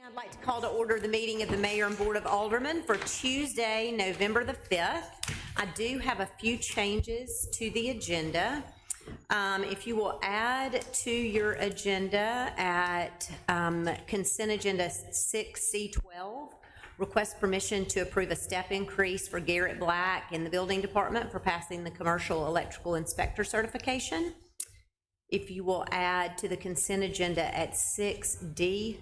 I'd like to call to order the meeting of the Mayor and Board of Aldermen for Tuesday, November the 5th. I do have a few changes to the agenda. If you will add to your agenda at consent agenda 6C12, request permission to approve a step increase for Garrett Black in the building department for passing the commercial electrical inspector certification. If you will add to the consent agenda at 6D6,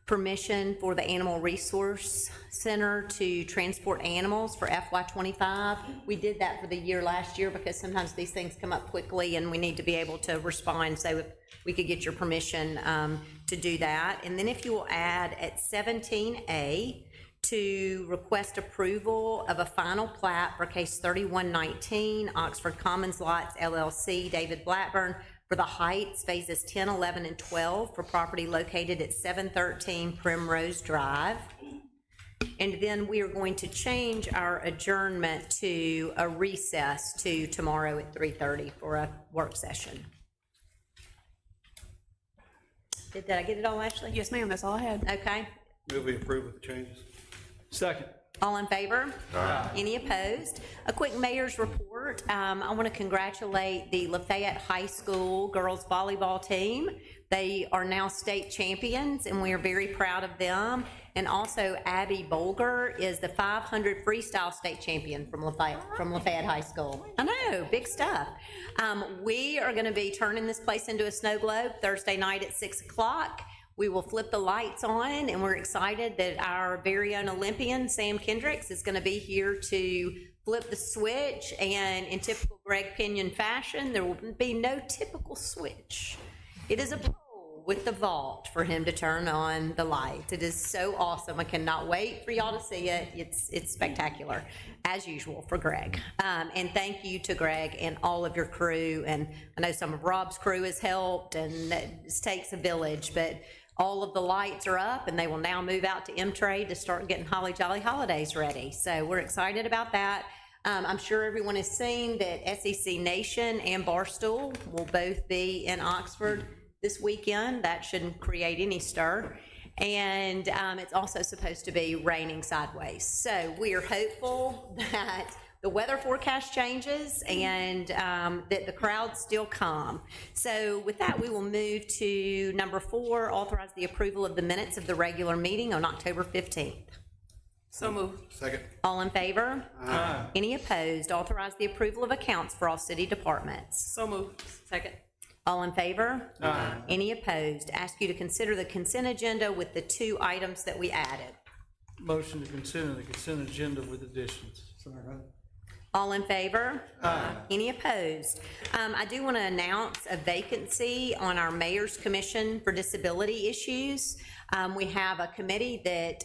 permission for the Animal Resource Center to transport animals for FY25. We did that for the year last year because sometimes these things come up quickly and we need to be able to respond. So if we could get your permission to do that. And then if you will add at 17A to request approval of a final plat for case 3119, Oxford Commons Lots LLC, David Blackburn, for the Heights, phases 10, 11, and 12 for property located at 713 Primrose Drive. And then we are going to change our adjournment to a recess to tomorrow at 3:30 for a work session. Did I get it all, Ashley? Yes, ma'am, that's all I had. Okay. Move we approve with the changes. Second. All in favor? Aye. Any opposed? A quick mayor's report. I want to congratulate the Lafayette High School girls volleyball team. They are now state champions, and we are very proud of them. And also, Abby Bolger is the 500 freestyle state champion from Lafayette High School. I know, big stuff. We are going to be turning this place into a snow globe Thursday night at 6 o'clock. We will flip the lights on, and we're excited that our very own Olympian, Sam Kendricks, is going to be here to flip the switch, and in typical Greg Pinion fashion, there will be no typical switch. It is a pole with the vault for him to turn on the lights. It is so awesome. I cannot wait for y'all to see it. It's spectacular, as usual, for Greg. And thank you to Greg and all of your crew, and I know some of Rob's crew has helped, and it takes a village, but all of the lights are up, and they will now move out to M-Trade to start getting Holly Jolly Holidays ready. So we're excited about that. I'm sure everyone has seen that SEC Nation and Barstool will both be in Oxford this weekend. That shouldn't create any stir. And it's also supposed to be raining sideways. So we are hopeful that the weather forecast changes and that the crowds still come. So with that, we will move to number 4, authorize the approval of the minutes of the regular meeting on October 15th. So moved. Second. All in favor? Aye. Any opposed? Authorize the approval of accounts for all city departments. So moved. Second. All in favor? Aye. Any opposed? Ask you to consider the consent agenda with the 2 items that we added. Motion to consider the consent agenda with additions. All in favor? Aye. Any opposed? I do want to announce a vacancy on our Mayor's Commission for Disability Issues. We have a committee that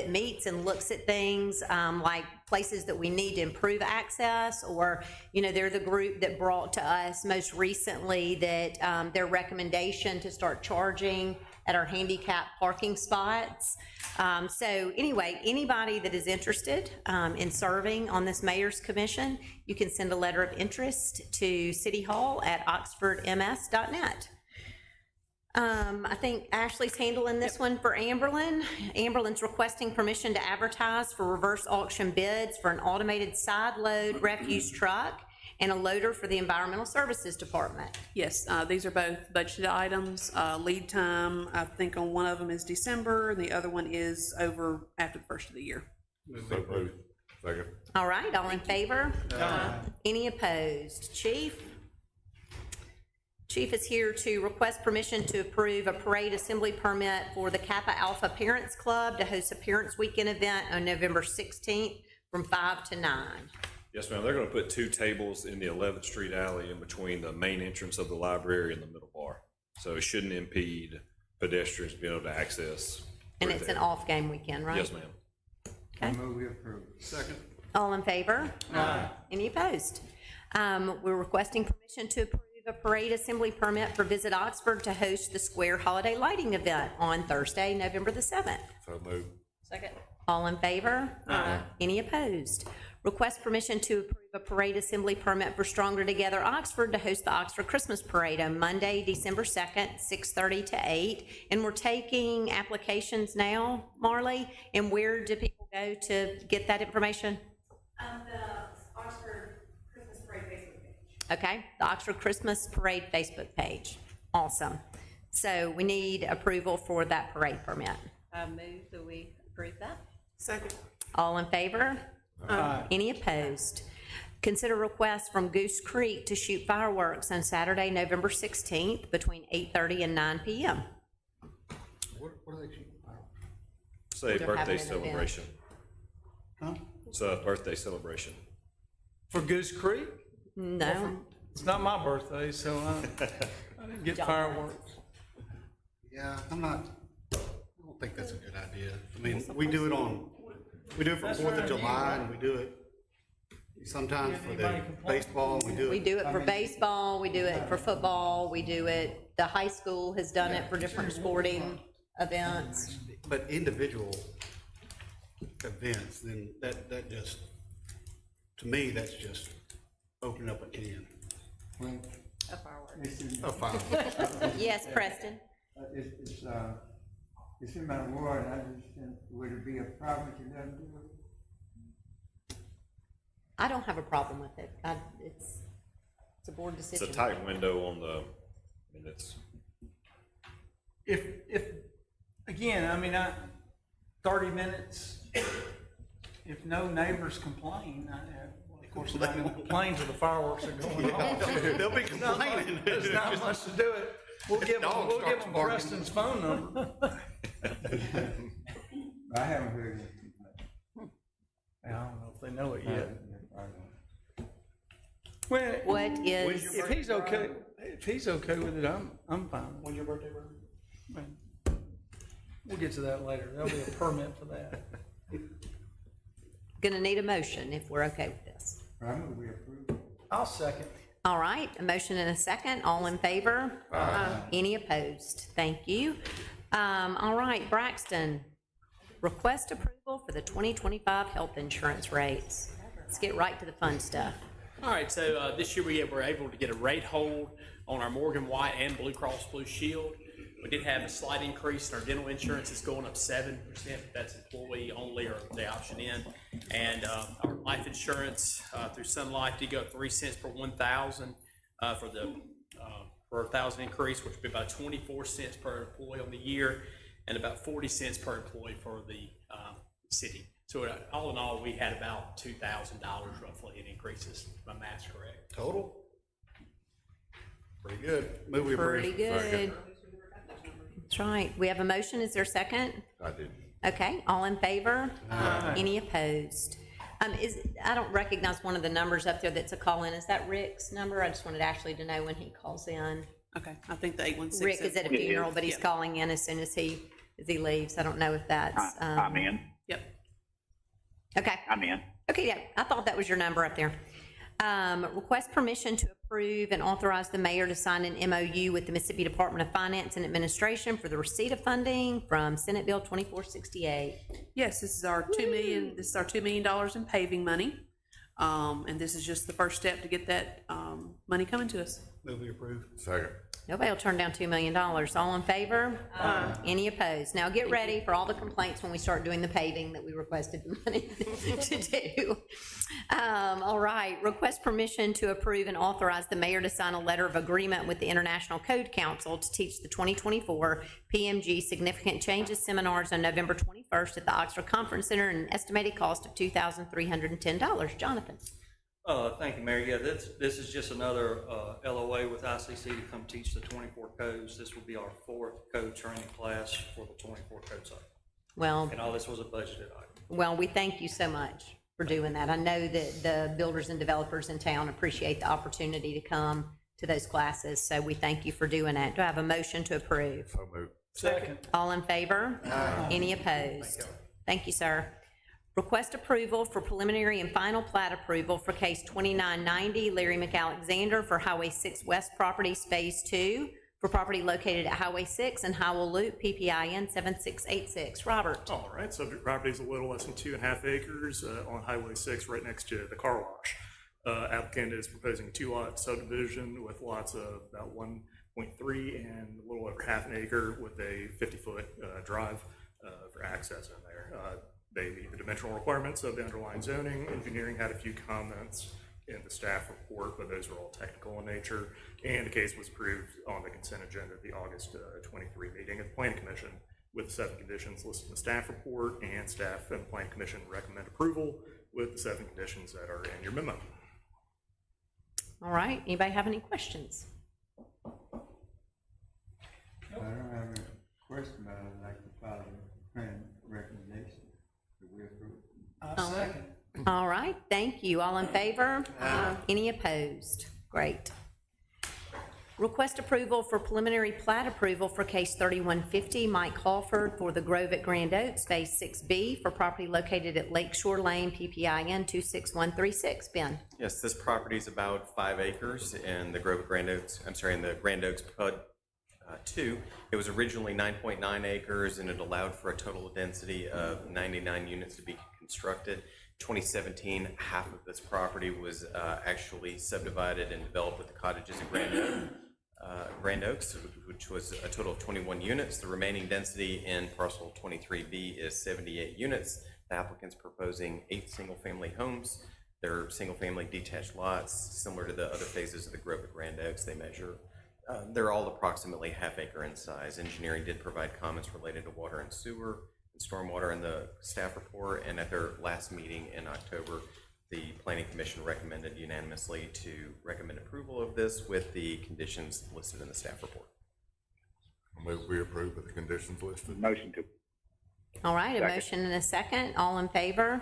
meets and looks at things like places that we need to improve access, or, you know, they're the group that brought to us most recently that their recommendation to start charging at our handicap parking spots. So anyway, anybody that is interested in serving on this Mayor's Commission, you can send a letter of interest to cityhall@oxfordms.net. I think Ashley's handling this one for Amberlin. Amberlin's requesting permission to advertise for reverse auction bids for an automated side load refuse truck and a loader for the Environmental Services Department. Yes, these are both budgeted items. Lead time, I think on one of them is December, and the other one is over after the first of the year. So moved. Second. All right, all in favor? Any opposed? Chief? Chief is here to request permission to approve a parade assembly permit for the Kappa Alpha Parents Club to host a Parents Weekend event on November 16th from 5 to 9. Yes, ma'am. They're going to put 2 tables in the 11th Street alley in between the main entrance of the library and the middle bar. So it shouldn't impede pedestrians being able to access. And it's an off-game weekend, right? Yes, ma'am. Okay. Move we approve. Second. All in favor? Aye. Any opposed? We're requesting permission to approve a parade assembly permit for Visit Oxford to host the Square Holiday Lighting event on Thursday, November the 7th. So moved. Second. All in favor? Any opposed? Request permission to approve a parade assembly permit for Stronger Together Oxford to host the Oxford Christmas Parade on Monday, December 2nd, 6:30 to 8. And we're taking applications now, Marley, and where do people go to get that information? The Oxford Christmas Parade Facebook page. Okay, the Oxford Christmas Parade Facebook page. Awesome. So we need approval for that parade permit. I move that we approve that. Second. All in favor? Any opposed? Consider request from Goose Creek to shoot fireworks on Saturday, November 16th between 8:30 and 9 p.m. What are they shooting? Say They're birthday having an event. celebration. Huh? It's a birthday celebration. For Goose Creek? No, It's not my birthday, so I didn't get fireworks. Yeah, I don't think that's a good idea. I mean, we do it for 4th of July, and we do it sometimes for the baseball, we we do it for baseball, we do it for football, we do it, the high school has done it for different sporting events. But individual events, then that just, to me, that's just opening up a can A firework. of fireworks. Yes, Preston? It's in my ward, I understand, would it be a problem if you let them do it? I don't have a problem with it. It's a board It's decision. a tight window on the, I mean, it's, If, again, I mean, 30 minutes, if no neighbors complain, of course, they're not gonna complain till the fireworks are going off. They'll be complaining. There's not much to do it. We'll give Dog starts them barking. Preston's phone number. I haven't heard it. I don't know if they know it yet. Well, What is, if he's okay with it, I'm fine. When's your birthday, bro? We'll get to that later. There'll be a permit for that. gonna need a motion if we're okay with this. I move we approve. I'll second. All right, a motion and a second. All in favor? Any opposed? Thank you. All right, Braxton, request approval for the 2025 health insurance rates. Let's get right to the fun stuff. All right, so this year we were able to get a rate hold on our Morgan White and Blue Cross Blue Shield. We did have a slight increase in our dental insurance. It's going up 7%. That's employee only or the option in. And our life insurance through Sun Life did go up 3 cents per 1,000 for the per 1,000 increase, which would be about 24 cents per employee on the year and about 40 cents per employee for the city. So all in all, we had about $2,000 roughly in increases, if my math's correct. Total? Pretty good. Move we approve. Pretty good. That's right. We have a motion. Is there a second? I did. Okay, all in favor? Any opposed? I don't recognize one of the numbers up there that's a call-in. Is that Rick's number? I just wanted Ashley to know when he calls in. Okay, I think the 816. Rick is at a funeral, but he's Yep. calling in as soon as he leaves. I don't know if that's. I'm in. Yep. Okay. I'm in. Okay, yeah, I thought that was your number up there. Request permission to approve and authorize the mayor to sign an MOU with the Mississippi Department of Finance and Administration for the receipt of funding from Senate Bill 2468. Yes, this is our $2 million in paving money. And this is just the first step to get that money coming to us. Move we approve. Second. Nobody will turn down $2 million. All in favor? Any opposed? Now get ready for all the complaints when we start doing the paving that we requested the money to do. All right, request permission to approve and authorize the mayor to sign a letter of agreement with the International Code Council to teach the 2024 PMG Significant Changes Seminars on November 21st at the Oxford Conference Center, an estimated cost of $2,310. Jonathan? Thank you, Mayor. Yeah, this is just another LOA with ICC to come teach the 24 codes. This will be our 4th code training class for the 24 code cycle. Well, And all this was a budgeted item. Well, we thank you so much for doing that. I know that the builders and developers in town appreciate the opportunity to come to those classes, so we thank you for doing that. Do I have a motion to approve? So move. Second. All in favor? Any opposed? Thank you, sir. Request approval for preliminary and final plat approval for case 2990 Larry McAlexander for Highway 6 West Properties Phase 2 for property located at Highway 6 and Howell Loop, PPIN 7686. Robert? All right, subject property is a little less than 2.5 acres on Highway 6, right next to the car wash. Applicant is proposing a 2-lot subdivision with lots of about 1.3 and a little over half an acre with a 50-foot drive for access in there. They meet the dimensional requirements of the underlying zoning. Engineering had a few comments in the staff report, but those were all technical in nature. And the case was approved on the consent agenda at the August 23 meeting of the Planning Commission with the 7 conditions listed in the staff report, and staff and the Planning Commission recommend approval with the 7 conditions that are in your memo. All right, anybody have any questions? I don't have a question, but I'd like to follow the friend recommendation that we approve. Second. All right, thank you. All in favor? Any opposed? Great. Request approval for preliminary plat approval for case 3150, Mike Hawford for the Grove at Grand Oaks, Phase 6B, for property located at Lakeshore Lane, PPIN 26136. Ben? Yes, this property is about 5 acres in the Grove at Grand Oaks, in the Grand Oaks PUD 2. It was originally 9.9 acres and it allowed for a total density of 99 units to be constructed. 2017, half of this property was actually subdivided and developed with the cottages in Grand Oaks, which was a total of 21 units. The remaining density in parcel 23B is 78 units. The applicant's proposing 8 single-family homes. They're single-family detached lots, similar to the other phases of the Grove at Grand Oaks. They're all approximately half-acre in size. Engineering did provide comments related to water and sewer, stormwater in the staff report, and at their last meeting in October, the Planning Commission recommended unanimously to recommend approval of this with the conditions listed in the staff report. I move we approve with the conditions listed. Motion to. All right, a motion and a second. All in favor?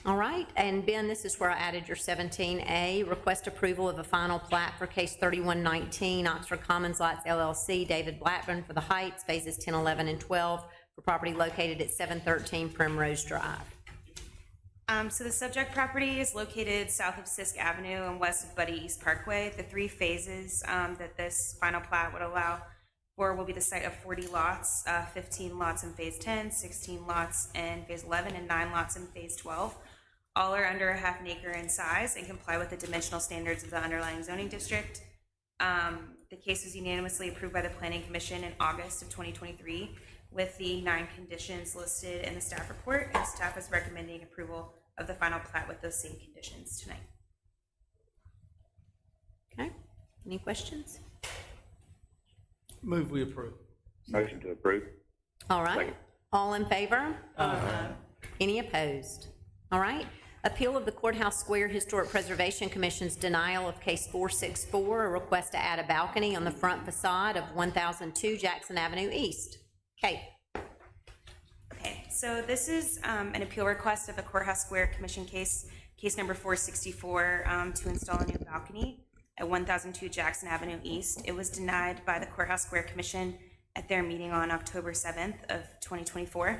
All right, and Ben, this is where I added your 17A, request approval of a final plat for case 3119, Oxford Commons Lots LLC, David Blackburn for the Heights, phases 10, 11, and 12, for property located at 713 Primrose Drive. So the subject property is located south of Sisk Avenue and west of Buddy East Parkway. The 3 phases that this final plat would allow for will be the site of 40 lots, 15 lots in phase 10, 16 lots in phase 11, and 9 lots in phase 12. All are under a half an acre in size and comply with the dimensional standards of the underlying zoning district. The case was unanimously approved by the Planning Commission in August of 2023 with the 9 conditions listed in the staff report, and staff is recommending approval of the final plat with those same conditions tonight. Okay, any questions? Move we approve. Motion to approve. All right, Second. all in favor? Any opposed? All right, appeal of the Courthouse Square Historic Preservation Commission's denial of case 464, a request to add a balcony on the front facade of 1002 Jackson Avenue East. Kate. Okay, so this is an appeal request of the Courthouse Square Commission case number 464, to install a new balcony at 1002 Jackson Avenue East. It was denied by the Courthouse Square Commission at their meeting on October 7th of 2024.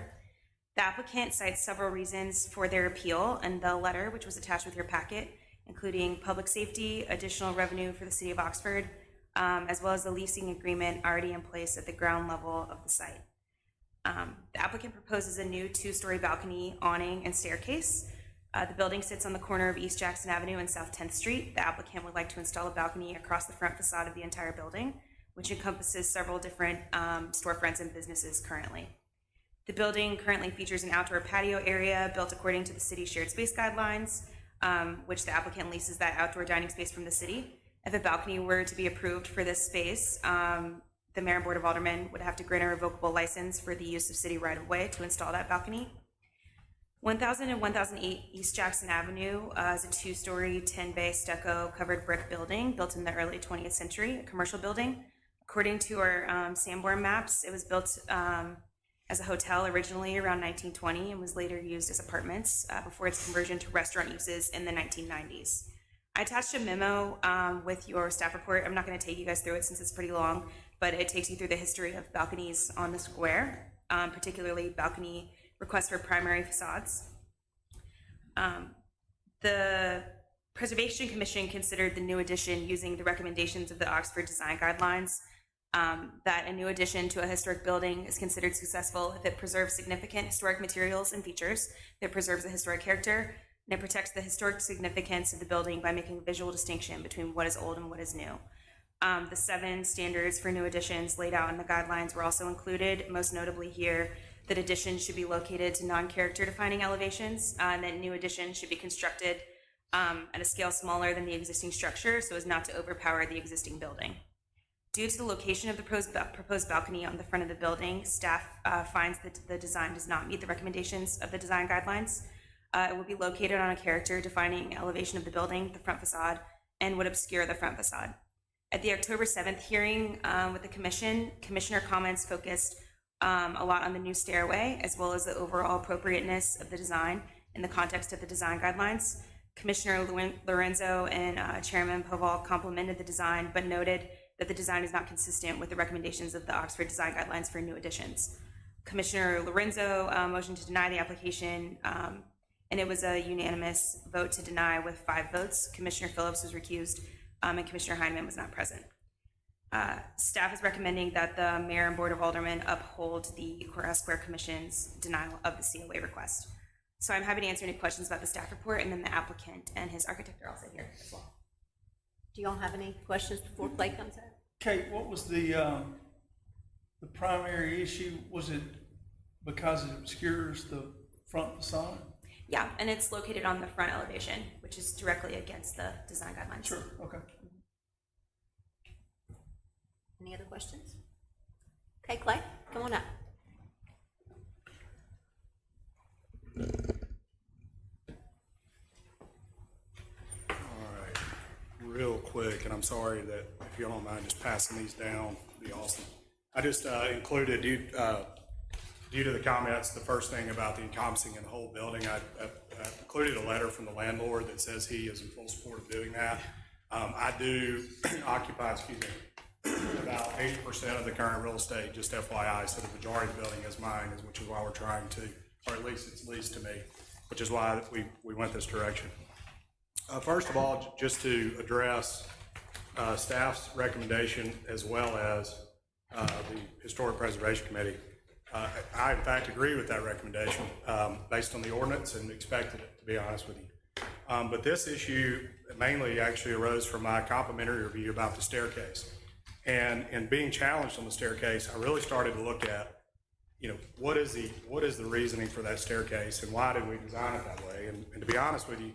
The applicant cites several reasons for their appeal in the letter, which was attached with your packet, including public safety, additional revenue for the city of Oxford, as well as the leasing agreement already in place at the ground level of the site. The applicant proposes a new 2-story balcony, awning, and staircase. The building sits on the corner of East Jackson Avenue and South 10th Street. The applicant would like to install a balcony across the front facade of the entire building, which encompasses several different storefronts and businesses currently. The building currently features an outdoor patio area built according to the city's shared space guidelines, which the applicant leases that outdoor dining space from the city. If a balcony were to be approved for this space, the Mayor and Board of Aldermen would have to grant a revocable license for the use of city right-of-way to install that balcony. 1000 and 1008 East Jackson Avenue is a 2-story, 10-bay stucco covered brick building built in the early 20th century, a commercial building. According to our Sanborn maps, it was built as a hotel originally around 1920 and was later used as apartments before its conversion to restaurant uses in the 1990s. I attached a memo with your staff report. I'm not going to take you guys through it since it's pretty long, but it takes you through the history of balconies on the square, particularly balcony requests for primary facades. The Preservation Commission considered the new addition using the recommendations of the Oxford Design Guidelines, that a new addition to a historic building is considered successful if it preserves significant historic materials and features, if it preserves the historic character, and it protects the historic significance of the building by making a visual distinction between what is old and what is new. The 7 standards for new additions laid out in the guidelines were also included, most notably here that additions should be located to non-character defining elevations, and that new additions should be constructed at a scale smaller than the existing structure so as not to overpower the existing building. Due to the location of the proposed balcony on the front of the building, staff finds that the design does not meet the recommendations of the design guidelines. It will be located on a character defining elevation of the building, the front facade, and would obscure the front facade. At the October 7th hearing with the commission, commissioner comments focused a lot on the new stairway, as well as the overall appropriateness of the design in the context of the design guidelines. Commissioner Lorenzo and Chairman Poval complimented the design, but noted that the design is not consistent with the recommendations of the Oxford Design Guidelines for new additions. Commissioner Lorenzo motioned to deny the application, and it was a unanimous vote to deny with 5 votes. Commissioner Phillips was recused, and Commissioner Heineman was not present. Staff is recommending that the Mayor and Board of Aldermen uphold the Courthouse Square Commission's denial of the COA request. So I'm happy to answer any questions about the staff report, and then the applicant and his architect are also here as well. Do y'all have any questions before Clay comes in? Kate, what was the primary issue? Was it because it obscures the front facade? Yeah, and it's located on the front elevation, which is directly against the design guidelines. Sure, okay. Any other questions? Okay, Clay, come on up. Real quick, and I'm sorry that if you don't mind just passing these down, it'd be awesome. I just included, due to the comments, the first thing about the encompassing in the whole building, I included a letter from the landlord that says he is in full support of doing that. I do occupy, about 80% of the current real estate, just FYI, so the majority of the building is mine, which is why we're trying to, or at least it's leased to me, which is why we went this direction. First of all, just to address staff's recommendation as well as the Historic Preservation Committee, I in fact agree with that recommendation based on the ordinance and expected it, to be honest with you. But this issue mainly actually arose from my complimentary review about the staircase. And in being challenged on the staircase, I really started to look at, what is the reasoning for that staircase and why did we design it that way? And to be honest with you,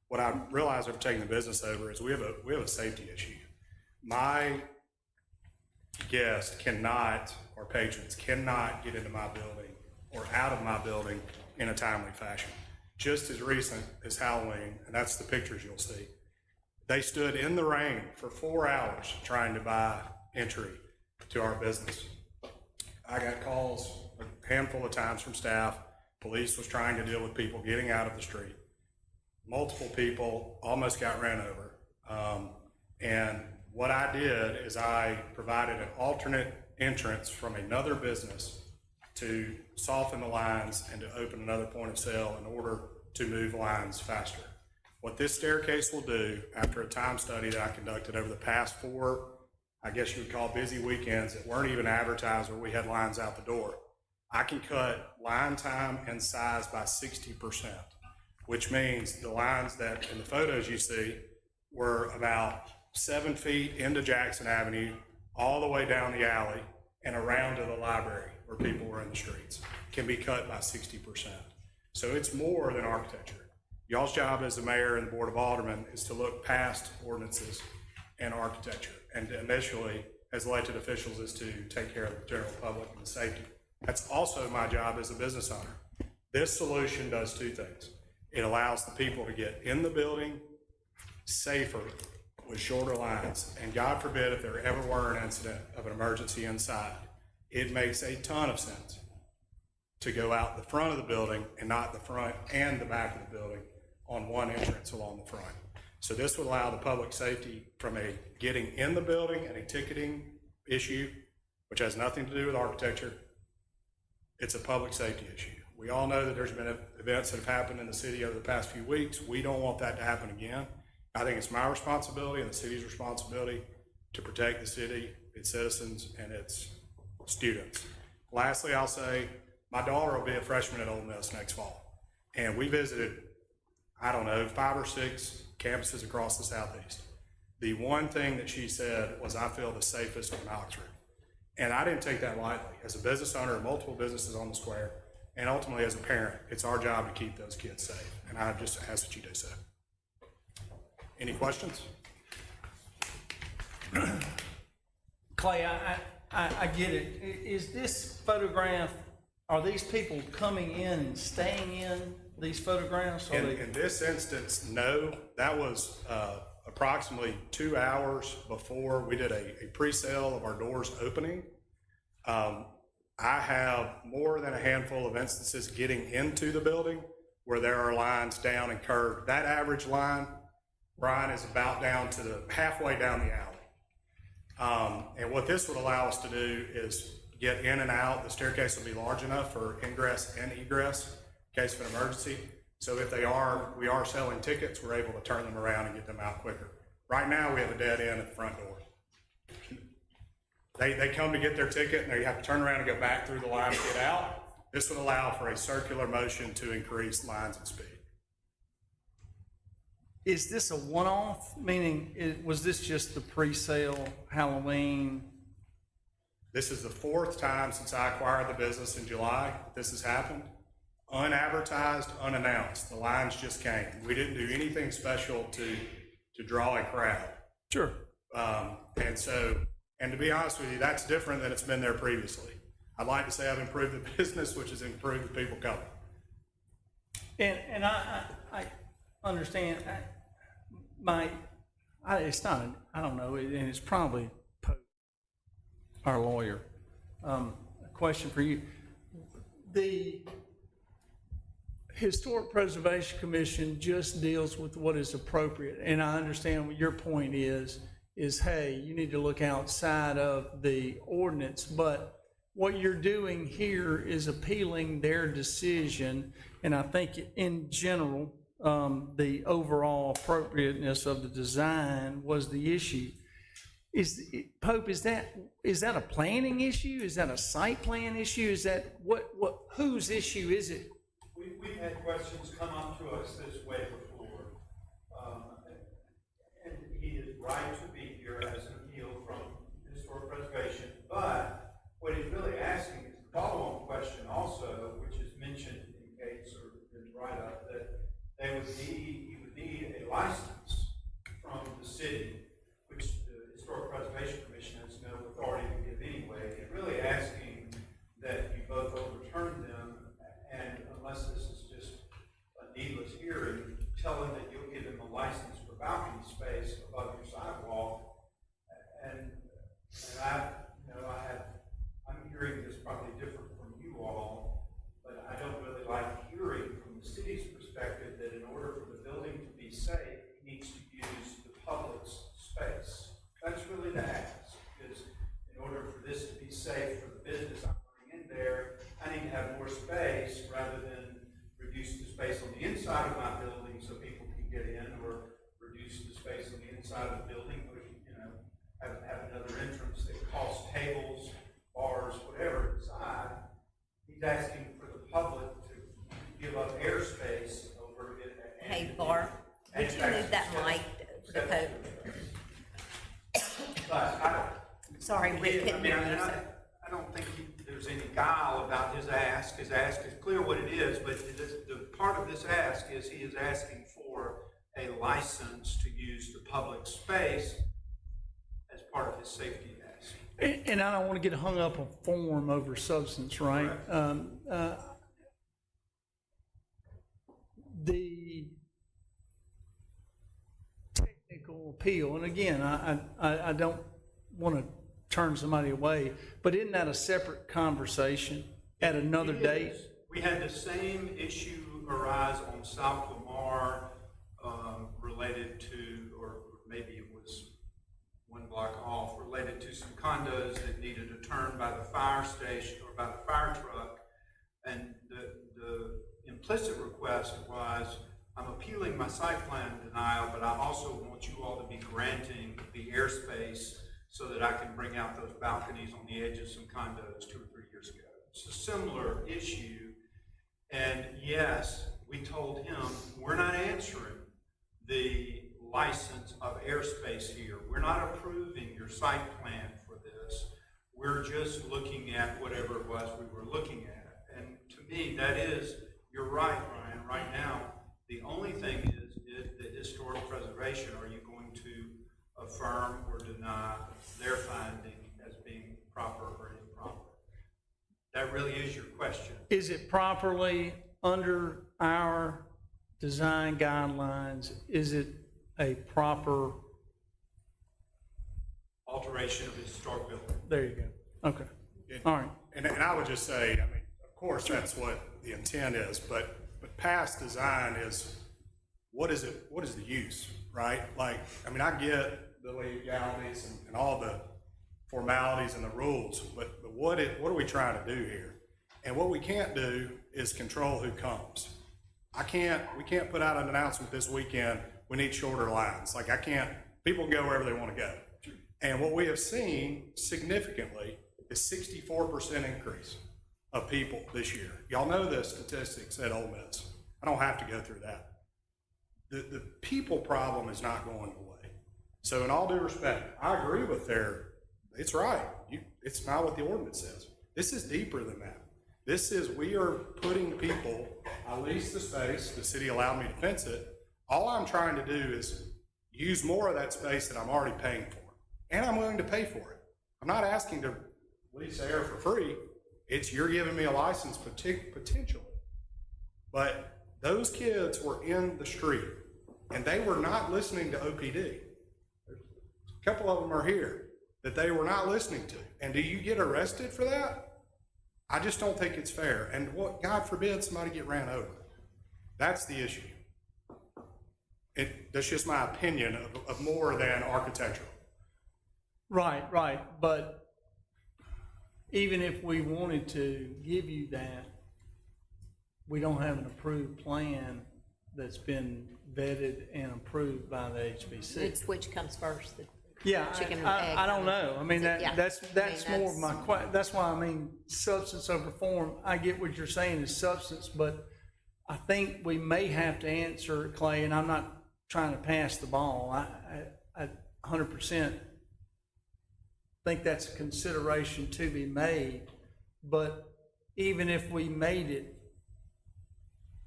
what I realized after taking the business over is we have a safety issue. My guests cannot, or patrons cannot get into my building or out of my building in a timely fashion. Just as recent as Halloween, and that's the pictures you'll see, they stood in the rain for 4 hours trying to buy entry to our business. I got calls a handful of times from staff. Police was trying to deal with people getting out of the street. Multiple people almost got ran over. And what I did is I provided an alternate entrance from another business to soften the lines and to open another point of sale in order to move lines faster. What this staircase will do, after a time study that I conducted over the past 4, I guess you would call busy weekends that weren't even advertised where we had lines out the door, I can cut line time and size by 60%. Which means the lines that in the photos you see were about 7 feet into Jackson Avenue, all the way down the alley and around to the library where people were in the streets, can be cut by 60%. So it's more than architecture. Y'all's job as the mayor and the board of aldermen is to look past ordinances and architecture. And initially, as elected officials, is to take care of the general public and the safety. That's also my job as a business owner. This solution does 2 things. It allows the people to get in the building safer with shorter lines. And God forbid if there ever were an incident of an emergency inside, it makes a ton of sense to go out the front of the building and not the front and the back of the building on one entrance along the front. So this would allow the public safety from a getting in the building and a ticketing issue, which has nothing to do with architecture. It's a public safety issue. We all know that there's been events that have happened in the city over the past few weeks. We don't want that to happen again. I think it's my responsibility and the city's responsibility to protect the city, its citizens, and its students. Lastly, I'll say, my daughter will be a freshman at Ole Miss next fall. And we visited, I don't know, 5 or 6 campuses across the Southeast. The one thing that she said was, I feel the safest in Oxford. And I didn't take that lightly. As a business owner of multiple businesses on the square, and ultimately as a parent, it's our job to keep those kids safe. And I just ask that you do so. Any questions? Clay, I get it. Is this photograph, are these people coming in and staying in these photographs? In this instance, no. That was approximately 2 hours before we did a pre-sale of our doors opening. I have more than a handful of instances getting into the building where there are lines down and curved. That average line, Brian, is about down to the halfway down the alley. And what this would allow us to do is get in and out. The staircase will be large enough for ingress and egress in case of an emergency. So if we are selling tickets, we're able to turn them around and get them out quicker. Right now, we have a dead end at the front door. They come to get their ticket and they have to turn around and go back through the line to get out. This would allow for a circular motion to increase lines and speed. Is this a one-off, meaning, was this just the pre-sale Halloween? This is the 4th time since I acquired the business in July that this has happened. Unadvertised, unannounced. The lines just came. We didn't do anything special to draw a crowd. Sure. And to be honest with you, that's different than it's been there previously. I'd like to say I've improved the business, which has improved the people coming. And I understand, it's not, I don't know, and it's probably our lawyer. A question for you. The Historic Preservation Commission just deals with what is appropriate, and I understand what your point is, hey, you need to look outside of the ordinance, but what you're doing here is appealing their decision, and I think in general, the overall appropriateness of the design was the issue. Pope, is that a planning issue? Is that a site plan issue? Is that whose issue is it? We've had questions come up to us this way before, and he is right to be here as an appeal from Historic Preservation, but what he's really asking is the follow-on question also, which is mentioned in Kate's or his write-up, that he would need a license from the city, which the Historic Preservation Commission has no authority to give anyway, and really asking that you both overturn them, and unless this is just a needless hearing, tell him that you'll give him a license for balcony space above your sidewalk. And I'm hearing this probably different from you all, but I don't really like hearing from the city's perspective that in order for the building to be safe, it needs to use the public's space. That's really the ask, because in order for this to be safe for the business operating in there, I need to have more space rather than reduce the space on the inside of my building so people can get in, or reduce the space on the inside of the building, or have another entrance that costs tables, bars, whatever inside. He's asking for the public to give up airspace over it. Hey, Barb, would you move that mic for the Pope? But Sorry, Rick couldn't hear you. I don't think there's any guile about his ask. His ask is clear what it is, but the part of this ask is he is asking for a license to use the public space as part of his safety ask. And I don't want to get hung up on form over substance, right? The technical appeal, and again, I don't want to turn somebody away, but isn't that a separate conversation at another date? We had the same issue arise on South Lamar related to, or maybe it was one block off, related to some condos that needed a turn by the fire station or by the fire truck. And the implicit request was I'm appealing my site plan denial, but I also want you all to be granting the airspace so that I can bring out those balconies on the edge of some condos 2 or 3 years ago. It's a similar issue, and yes, we told him, we're not answering the license of airspace here. We're not approving your site plan for this. We're just looking at whatever it was we were looking at. And to me, that is, you're right, Ryan, right now, the only thing is the historic preservation. Are you going to affirm or deny their finding as being proper or improper? That really is your question. Is it properly under our design guidelines? Is it a proper, Alteration of the historic building. there you go, okay, all right. And I would just say, I mean, of course, that's what the intent is, but past design is, what is it, what is the use, right? Like, I mean, I get the legalities and all the formalities and the rules, but what are we trying to do here? And what we can't do is control who comes. We can't put out an announcement this weekend, we need shorter lines. Like, people can go wherever they want to go. And what we have seen significantly is 64% increase of people this year. Y'all know the statistics at Ole Miss. I don't have to go through that. The people problem is not going away. So in all due respect, I agree with it's right. It's not what the ordinance says. This is deeper than that. This is, we are putting people, I lease the space, the city allowed me to fence it. All I'm trying to do is use more of that space that I'm already paying for. And I'm willing to pay for it. I'm not asking to lease air for free. It's, you're giving me a license potentially. But those kids were in the street and they were not listening to OPD. A couple of them are here that they were not listening to. And do you get arrested for that? I just don't think it's fair. And what, God forbid somebody get ran over. That's the issue. That's just my opinion of more than architectural. Right, but even if we wanted to give you that, we don't have an approved plan that's been vetted and approved by the HBC. It's which comes first, the Yeah, chicken and egg. I don't know. I mean, Yeah. that's I mean, more of my, that's why I mean, substance over form. I get what you're saying is substance, but I think we may have to answer, Clay, and I'm not trying to pass the ball. I 100% think that's a consideration to be made, but even if we made it,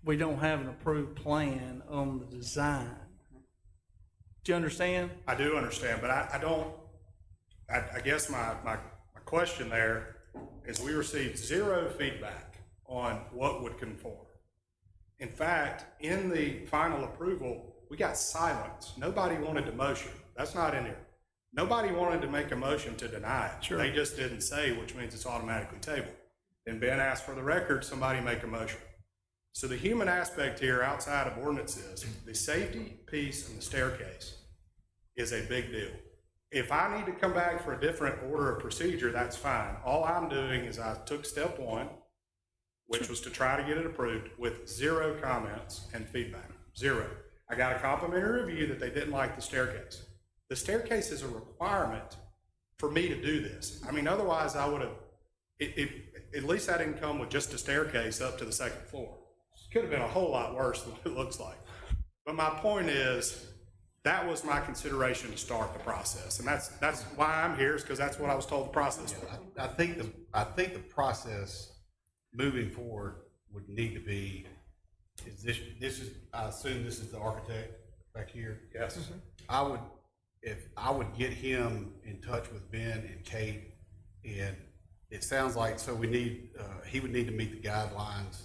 we don't have an approved plan on the design. Do you understand? I do understand, but I guess my question there is we received zero feedback on what would conform. In fact, in the final approval, we got silence. Nobody wanted to motion. That's not in here. Nobody wanted to make a motion to deny it. Sure. They just didn't say, which means it's automatically tabled. Then Ben asked for the record, somebody make a motion. So the human aspect here outside of ordinances, the safety piece and the staircase is a big deal. If I need to come back for a different order of procedure, that's fine. All I'm doing is I took step one, which was to try to get it approved with zero comments and feedback, zero. I got a complimentary review that they didn't like the staircase. The staircase is a requirement for me to do this. I mean, otherwise I would have, at least I didn't come with just a staircase up to the second floor. Could have been a whole lot worse than what it looks like. But my point is, that was my consideration to start the process. And that's why I'm here, is because that's what I was told the process was. I think the process moving forward would need to be, I assume this is the architect back here? Yes. I would get him in touch with Ben and Kate, and it sounds like, so he would need to meet the guidelines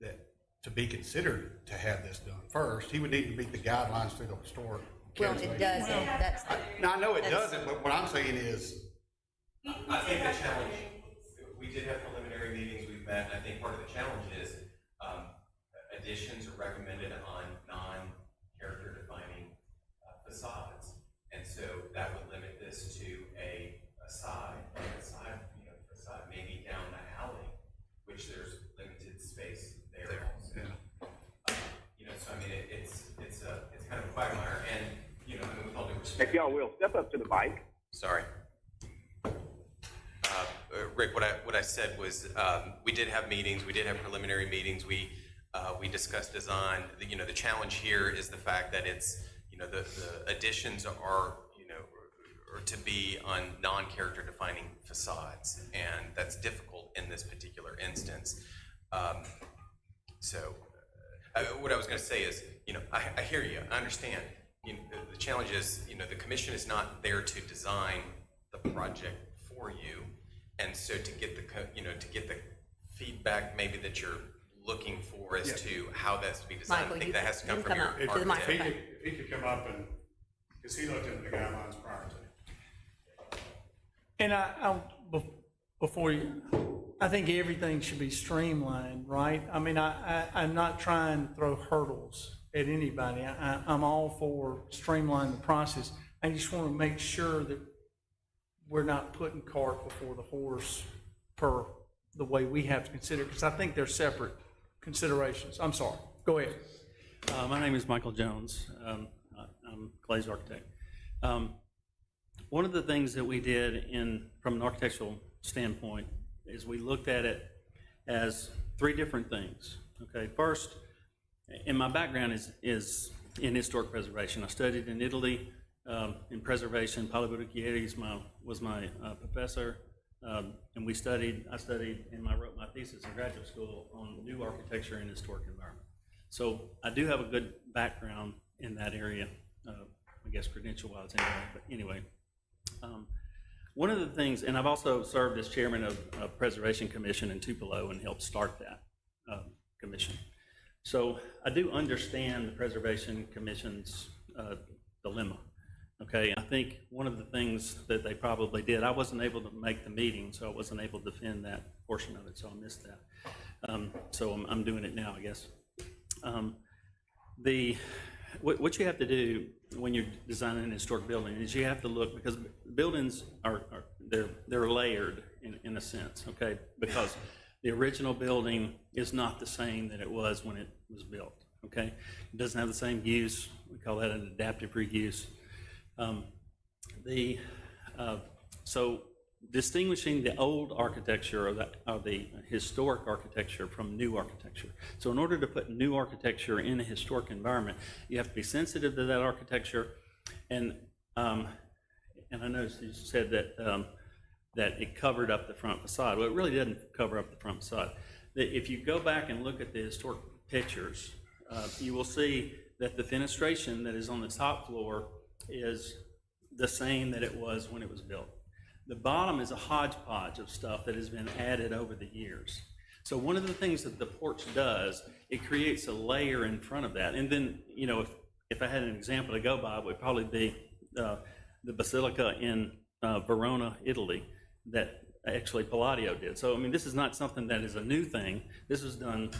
that, to be considered to have this done first. He would need to meet the guidelines through the historic. Well, it doesn't, that's, Now, I know it doesn't, but what I'm saying is, I think the challenge, we did have preliminary meetings, we've met, and I think part of the challenge is additions are recommended on non-character defining facades. And so that would limit this to a side, facade, maybe down the alley, which there's limited space there also. So I mean, If y'all will, step up to the mic. Sorry. Rick, what I said was, we did have meetings, we did have preliminary meetings, we discussed design. The challenge here is the fact that it's, the additions are, or to be on non-character defining facades, and that's difficult in this particular instance. What I was gonna say is, I hear you, I understand. The challenge is, the commission is not there to design the project for you. And so to get the feedback maybe that you're looking for as to how that's to be designed, Michael, I think that has to come you from come your up to the architect. microphone. If he could come up and, because he looked into the guidelines prior to. And I think everything should be streamlined, right? I mean, I'm not trying to throw hurdles at anybody. I'm all for streamlining the process. I just want to make sure that we're not putting cart before the horse per the way we have to consider, because I think they're separate considerations. I'm sorry. Go ahead. My name is Michael Jones. I'm Clay's architect. One of the things that we did from an architectural standpoint is we looked at it as three different things. Okay, first, and my background is in historic preservation. I studied in Italy in preservation. Paolo Bucchieri was my professor, and I studied and I wrote my thesis in graduate school on new architecture and historic environment. So I do have a good background in that area, I guess credential-wise anyway, but anyway. One of the things, and I've also served as chairman of Preservation Commission in Tupelo and helped start that commission. So I do understand the Preservation Commission's dilemma. Okay, I think one of the things that they probably did, I wasn't able to make the meeting, so I wasn't able to defend that portion of it, so I missed that. So I'm doing it now, I guess. What you have to do when you're designing an historic building is you have to look, because buildings they're layered in a sense, okay? Because the original building is not the same that it was when it was built, okay? It doesn't have the same use. We call that an adaptive reuse. So distinguishing the old architecture or the historic architecture from new architecture. So in order to put new architecture in a historic environment, you have to be sensitive to that architecture. And I noticed you said that it covered up the front facade. Well, it really didn't cover up the front facade. If you go back and look at the historic pictures, you will see that the fenestration that is on the top floor is the same that it was when it was built. The bottom is a hodgepodge of stuff that has been added over the years. So one of the things that the porch does, it creates a layer in front of that. And then, if I had an example to go by, it would probably be the Basilica in Verona, Italy, that actually Palladio did. So, I mean, this is not something that is a new thing. This was done,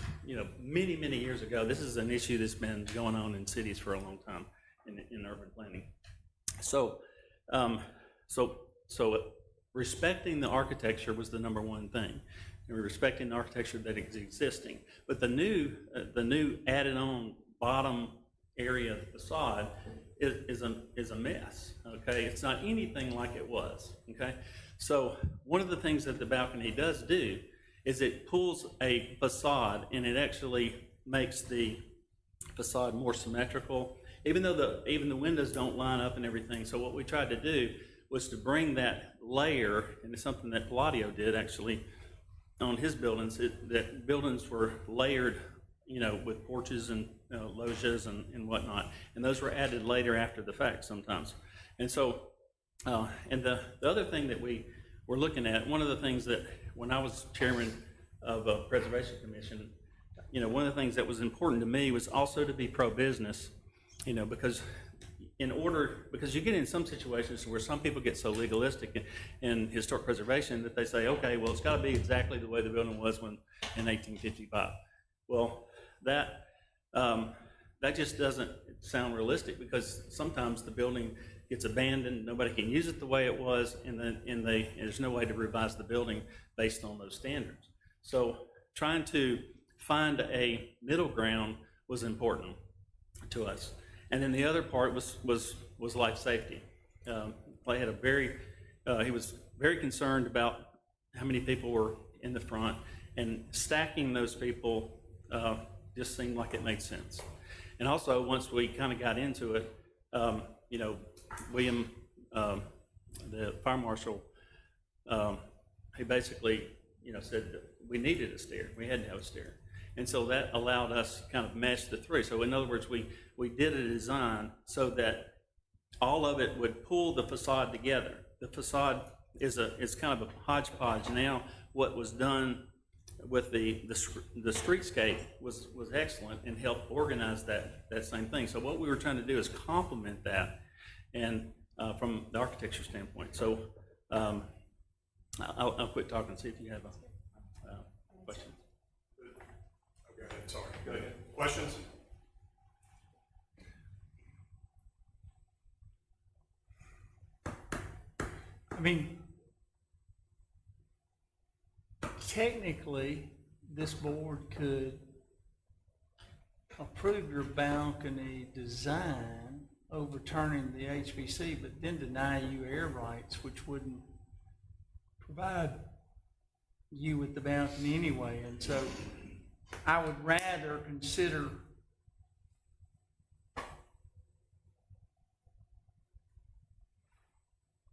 many, many years ago. This is an issue that's been going on in cities for a long time in urban planning. So respecting the architecture was the number one thing. And respecting the architecture that is existing. But the new added on bottom area of the facade is a mess, okay? It's not anything like it was, okay? So one of the things that the balcony does do is it pulls a facade and it actually makes the facade more symmetrical, even though even the windows don't line up and everything. So what we tried to do was to bring that layer, and it's something that Palladio did actually on his buildings, that buildings were layered, with porches and loggias and whatnot, and those were added later after the fact sometimes. And so, and the other thing that we were looking at, one of the things that when I was chairman of a Preservation Commission, one of the things that was important to me was also to be pro-business, because you get in some situations where some people get so legalistic in historic preservation that they say, okay, well, it's got to be exactly the way the building was in 1855. Well, that just doesn't sound realistic, because sometimes the building gets abandoned, nobody can use it the way it was, and there's no way to revise the building based on those standards. So trying to find a middle ground was important to us. And then the other part was was life safety. Clay had he was very concerned about how many people were in the front, and stacking those people just seemed like it made sense. And also, once we kind of got into it, William, the fire marshal, he basically, said that we needed a stair. We had to have a stair. And so that allowed us to kind of mesh the three. So in other words, we did a design so that all of it would pull the facade together. The facade is kind of a hodgepodge. Now, what was done with the streetscape was excellent and helped organize that same thing. So what we were trying to do is complement that, and from the architecture standpoint. So I'll quit talking and see if you have a question. Go ahead, sorry. Go ahead. Questions? I mean, technically, this board could approve your balcony design, overturning the HPC, but then deny you air rights, which wouldn't provide you with the balcony anyway. And so I would rather consider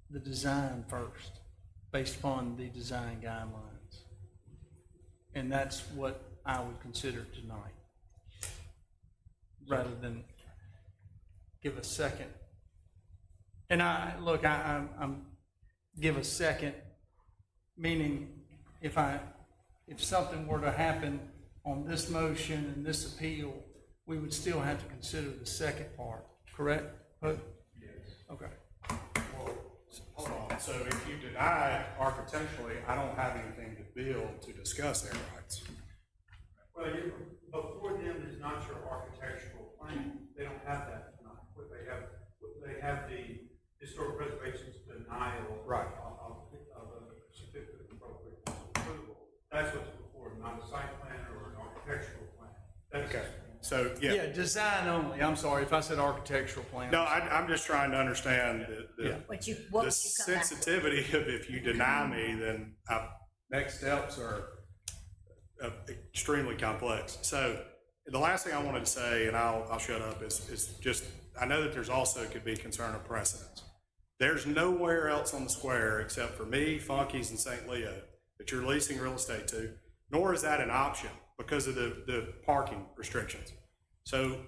the design first, based upon the design guidelines. And that's what I would consider tonight, rather than give a second. And I'm give a second, meaning if something were to happen on this motion and this appeal, we would still have to consider the second part, correct? Yes. Okay. Hold on, so if you deny it architecturally, I don't have anything to build to discuss air rights. Well, before them is not your architectural plan. They don't have that tonight. What they have the historic preservation's denial Right. of a certificate of appropriate approval. That's what's before, not a site plan or an architectural plan. That's Okay, so, yeah. Yeah, design only. I'm sorry if I said architectural plan. No, I'm just trying to understand the What would you the come back with? sensitivity of if you deny me, then next steps are extremely complex. So the last thing I wanted to say, and I'll shut up, is just, I know that there's also could be concern of precedence. There's nowhere else on the square except for me, Funky's, and St. Leo that you're leasing real estate to, nor is that an option because of the parking restrictions. So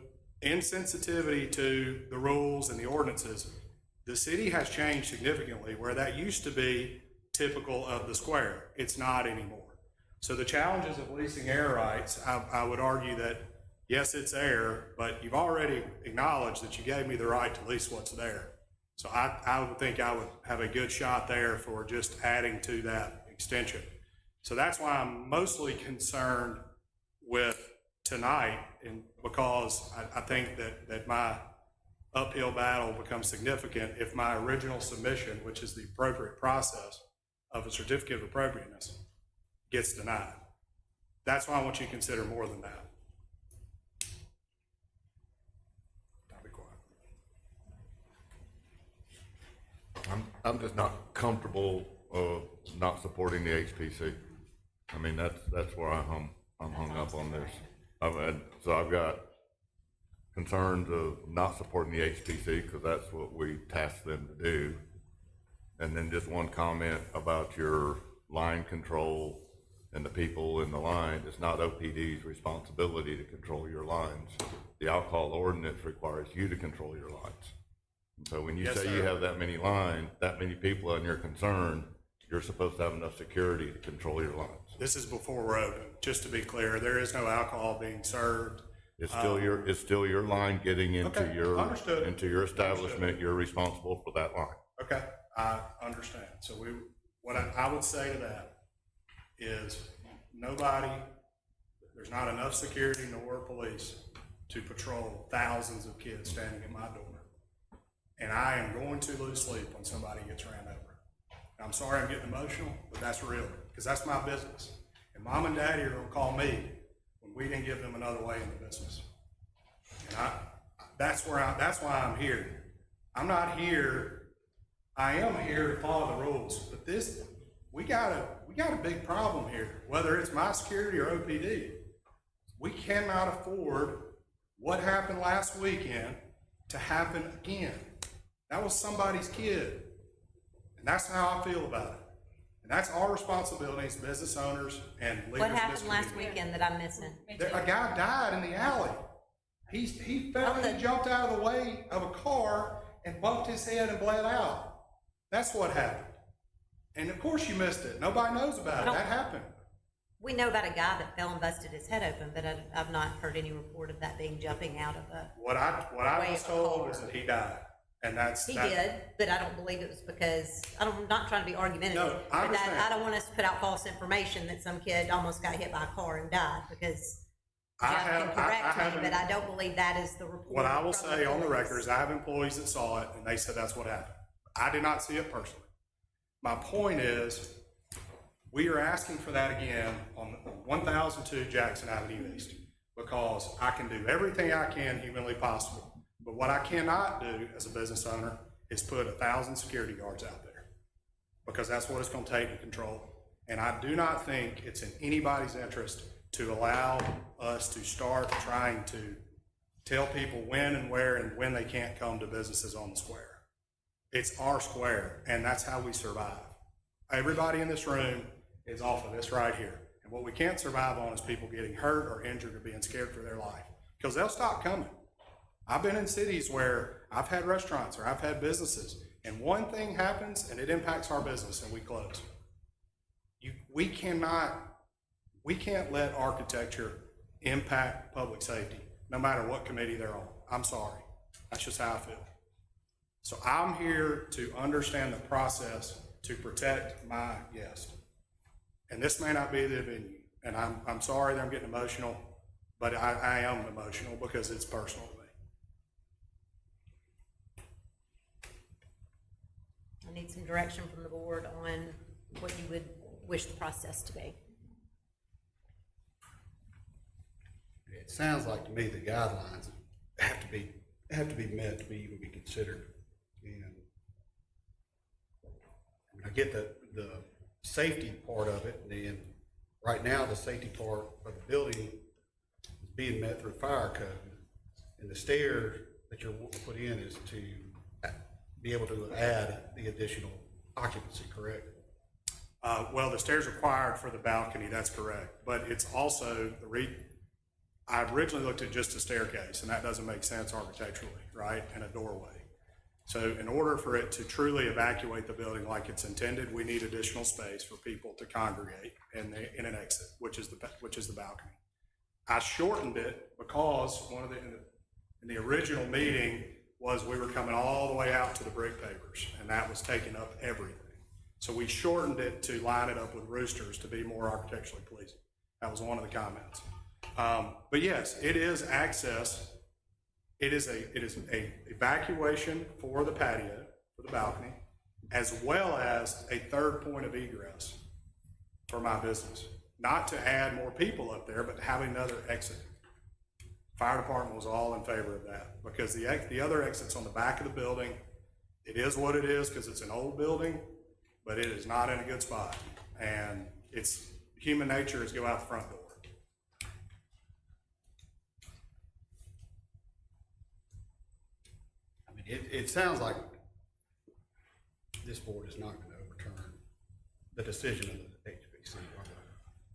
insensitivity to the rules and the ordinances, the city has changed significantly where that used to be typical of the square. It's not anymore. So the challenges of leasing air rights, I would argue that, yes, it's air, but you've already acknowledged that you gave me the right to lease what's there. So I would think I would have a good shot there for just adding to that extension. So that's why I'm mostly concerned with tonight, and because I think that my uphill battle becomes significant if my original submission, which is the appropriate process of a certificate of appropriateness, gets denied. That's why I want you to consider more than that. I'll be quiet. I'm just not comfortable not supporting the HPC. I mean, that's where I'm hung up on this. I've got concerns of not supporting the HPC because that's what we tasked them to do. And then just one comment about your line control and the people in the line. It's not OPD's responsibility to control your lines. The alcohol ordinance requires you to control your lines. And so when you Yes, say sir. you have that many lines, that many people and you're concerned, you're supposed to have enough security to control your lines. This is before we're open, just to be clear. There is no alcohol being served. It's still your line getting into Okay, understood. into your establishment. You're responsible for that line. Okay, I understand. So what I would say to that is there's not enough security nor police to patrol thousands of kids standing at my door. And I am going to lose sleep when somebody gets ran over. I'm sorry I'm getting emotional, but that's real, because that's my business. And mom and daddy are gonna call me when we didn't give them another way in the business. And that's why I'm here. I'm not here, I am here to follow the rules, but this, we got a big problem here, whether it's my security or OPD. We cannot afford what happened last weekend to happen again. That was somebody's kid, and that's how I feel about it. And that's our responsibility as business owners and leaders What in this happened last community. weekend that I'm missing? A guy died in the alley. He fell, he jumped out of the way of a car and bumped his head and bled out. That's what happened. And of course you missed it. Nobody knows about it. That happened. We know about a guy that fell and busted his head open, but I've not heard any report of that being jumping out of a. What I was told was that he died. And He did, but I don't believe it was because, I'm not trying to be argumentative. No, I understand. But I don't want us to put out false information that some kid almost got hit by a car and died, because Jeff can correct me, but I don't believe that is the report. What I will from say on the police. record is I have employees that saw it and they said that's what happened. I did not see it personally. My point is, we are asking for that again on 1002 Jackson Avenue East, because I can do everything I can humanly possible. But what I cannot do as a business owner is put 1,000 security guards out there, because that's what it's gonna take to control. And I do not think it's in anybody's interest to allow us to start trying to tell people when and where and when they can't come to businesses on the square. It's our square, and that's how we survive. Everybody in this room is off of this right here. And what we can't survive on is people getting hurt or injured or being scared for their life, because they'll stop coming. I've been in cities where I've had restaurants or I've had businesses, and one thing happens and it impacts our business and we close. We can't let architecture impact public safety, no matter what committee they're on. I'm sorry. That's just how I feel. So I'm here to understand the process to protect my guest. And this may not be the venue, and I'm sorry that I'm getting emotional, but I am emotional because it's personal to me. I need some direction from the board on what you would wish the process to be. It sounds like to me the guidelines have to be met to even be considered. And I get the safety part of it, and right now the safety part of the building is being met through fire code. And the stairs that you're wanting to put in is to be able to add the additional occupancy, correct? Well, the stairs are required for the balcony, that's correct. But it's also, I originally looked at just a staircase, and that doesn't make sense architecturally, right? And a doorway. So in order for it to truly evacuate the building like it's intended, we need additional space for people to congregate in an exit, which is the balcony. I shortened it because in the original meeting was we were coming all the way out to the brick pavers, and that was taking up everything. So we shortened it to line it up with roosters to be more architecturally pleasing. That was one of the comments. But yes, it is access. It is a evacuation for the patio, for the balcony, as well as a third point of egress for my business. Not to add more people up there, but to have another exit. Fire department was all in favor of that, because the other exit's on the back of the building. It is what it is because it's an old building, but it is not in a good spot. And it's human nature is go out the front door. I mean, it sounds like this board is not going to overturn the decision of the HBC or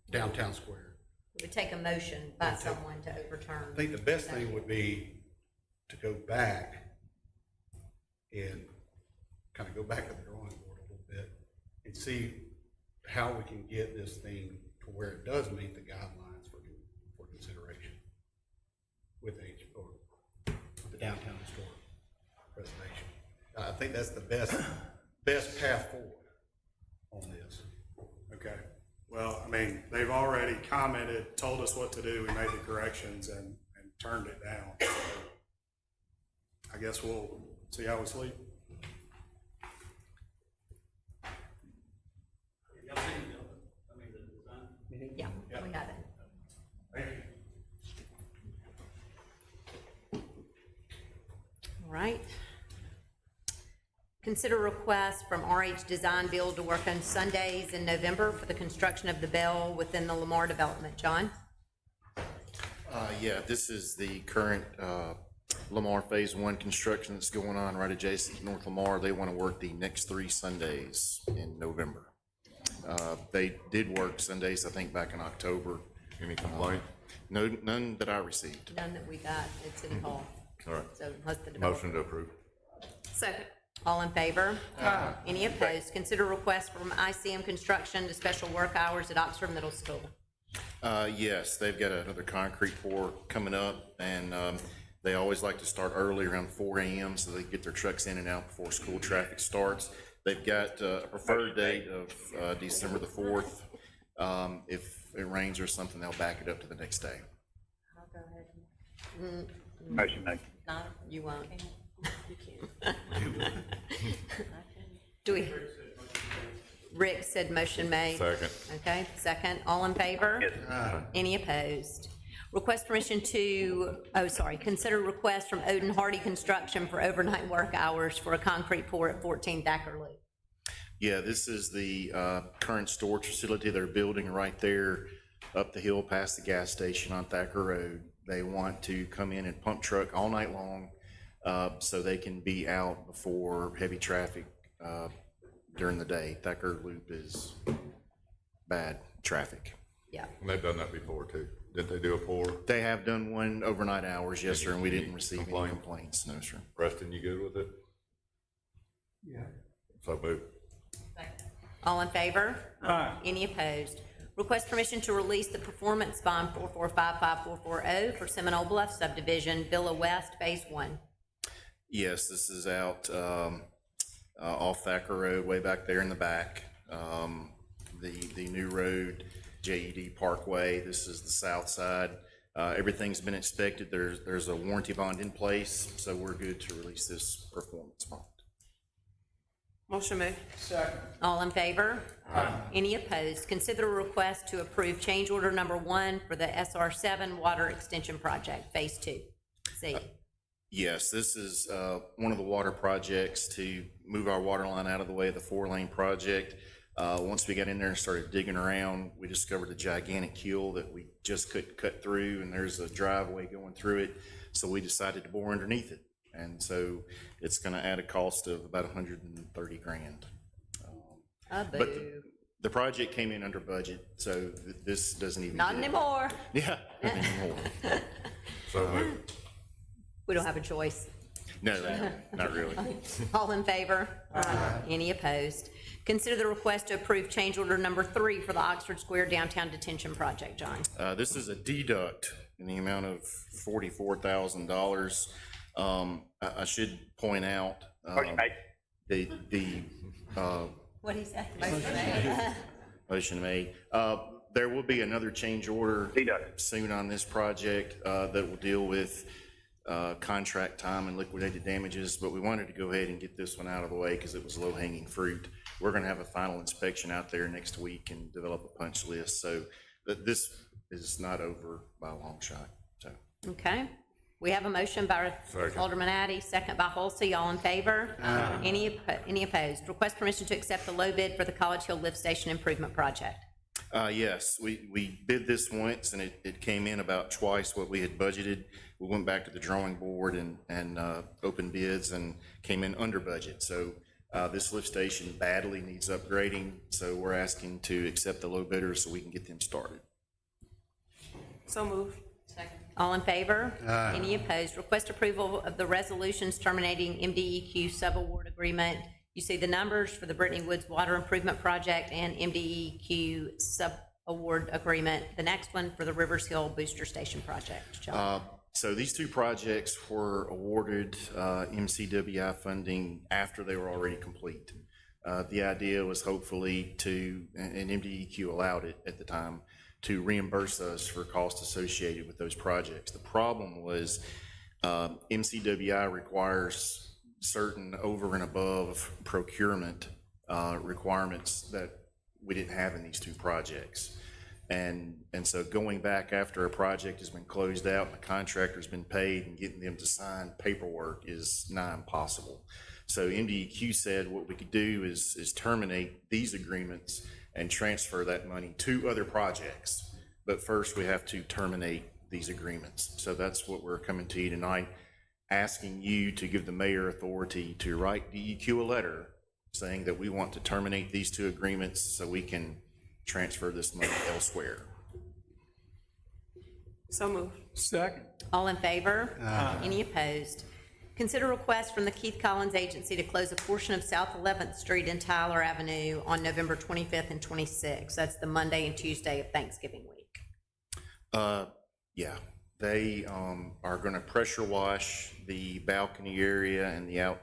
the downtown square. It would take a motion by someone to overturn. I think the best thing would be to go back and kind of go back to the drawing board a little bit and see how we can get this thing to where it does meet the guidelines for consideration with the downtown historic preservation. I think that's the best path forward on this. Okay. Well, I mean, they've already commented, told us what to do, we made the corrections and turned it down. So I guess we'll see how we sleep. Yeah, we have it. Thank you. All right. Consider request from RH Design Build to work on Sundays in November for the construction of the Bell within the Lamar development. John? Yeah, this is the current Lamar Phase 1 construction that's going on right adjacent to North Lamar. They want to work the next 3 Sundays in November. They did work Sundays, I think, back in October. Any complaints? No, none that I received. None that we got at City Hall. All right. So unless the developer. Motion to approve. Second. All in favor? Any opposed? Consider request from ICM Construction to special work hours at Oxford Middle School. Yes, they've got another concrete pour coming up, and they always like to start early, around 4 a.m., so they can get their trucks in and out before school traffic starts. They've got a preferred date of December the 4th. If it rains or something, they'll back it up to the next day. I'll go ahead. Motion made. No, you won't. You can't. Do we? Rick said motion made. Second. Okay, second. All in favor? Any opposed? Request permission to, consider request from Odin Hardy Construction for overnight work hours for a concrete pour at 14 Thacker Loop. Yeah, this is the current storage facility they're building right there up the hill past the gas station on Thacker Road. They want to come in and pump truck all night long so they can be out before heavy traffic during the day. Thacker Loop is bad traffic. Yeah. And they've done that before too. Did they do a pour? They have done one overnight hours, yes, sir, and we didn't receive any Complaint? complaints, no, sir. Preston, you good with it? Yeah. So move. All in favor? Any opposed? Request permission to release the performance bond 4455440 for Seminole Bluff subdivision, Villa West, Phase 1. Yes, this is out off Thacker Road, way back there in the back. The new road, JED Parkway, this is the south side. Everything's been inspected. There's a warranty bond in place, so we're good to release this performance bond. Motion made. Second. All in favor? Any opposed? Consider a request to approve change order number 1 for the SR7 Water Extension Project, Phase 2. C. Yes, this is one of the water projects to move our water line out of the way of the 4-lane project. Once we got in there and started digging around, we discovered a gigantic keel that we just couldn't cut through, and there's a driveway going through it, so we decided to bore underneath it. And so it's gonna add a cost of about 130 grand. But the project came in under budget, so this doesn't even. Not anymore. Yeah, not anymore. So move. We don't have a choice. No, not really. All in favor? Any opposed? Consider the request to approve change order number 3 for the Oxford Square Downtown Detention Project, John. This is a deduct in the amount of $44,000. I should point out, Motion made. What'd he say? Motion made. motion made. There will be another change order soon on this project that will deal with contract time and liquidated damages, but we wanted to go ahead and get this one out of the way because it was low-hanging fruit. We're gonna have a final inspection out there next week and develop a punch list, so this is not over by a long shot, so. Okay. We have a motion by Second. Alderman Addy, second by Holsey. All in favor? Any opposed? Request permission to accept the low bid for the College Hill Lift Station Improvement Project. Yes, we bid this once and it came in about twice what we had budgeted. We went back to the drawing board and opened bids and came in under budget. So this lift station badly needs upgrading, so we're asking to accept the low bidder so we can get them started. So move. All in favor? Any opposed? Request approval of the resolutions terminating MDEQ sub-award agreement. You see the numbers for the Brittany Woods Water Improvement Project and MDEQ sub-award agreement. The next one for the Rivers Hill Booster Station Project. John. So these two projects were awarded MCWI funding after they were already complete. The idea was hopefully to, and MDEQ allowed it at the time, to reimburse us for costs associated with those projects. The problem was MCWI requires certain over and above procurement requirements that we didn't have in these two projects. And so going back after a project has been closed out, and the contractor's been paid, and getting them to sign paperwork is nigh impossible. So MDEQ said what we could do is terminate these agreements and transfer that money to other projects. But first, we have to terminate these agreements. So that's what we're coming to you tonight, asking you to give the mayor authority to write DEQ a letter saying that we want to terminate these two agreements so we can transfer this money elsewhere. So moved. Second. All in favor? Any opposed? Consider request from the Keith Collins Agency to close a portion of South 11th Street and Tyler Avenue on November 25th and 26th. That's the Monday and Tuesday of Thanksgiving week. Yeah, they are going to pressure wash the balcony area and the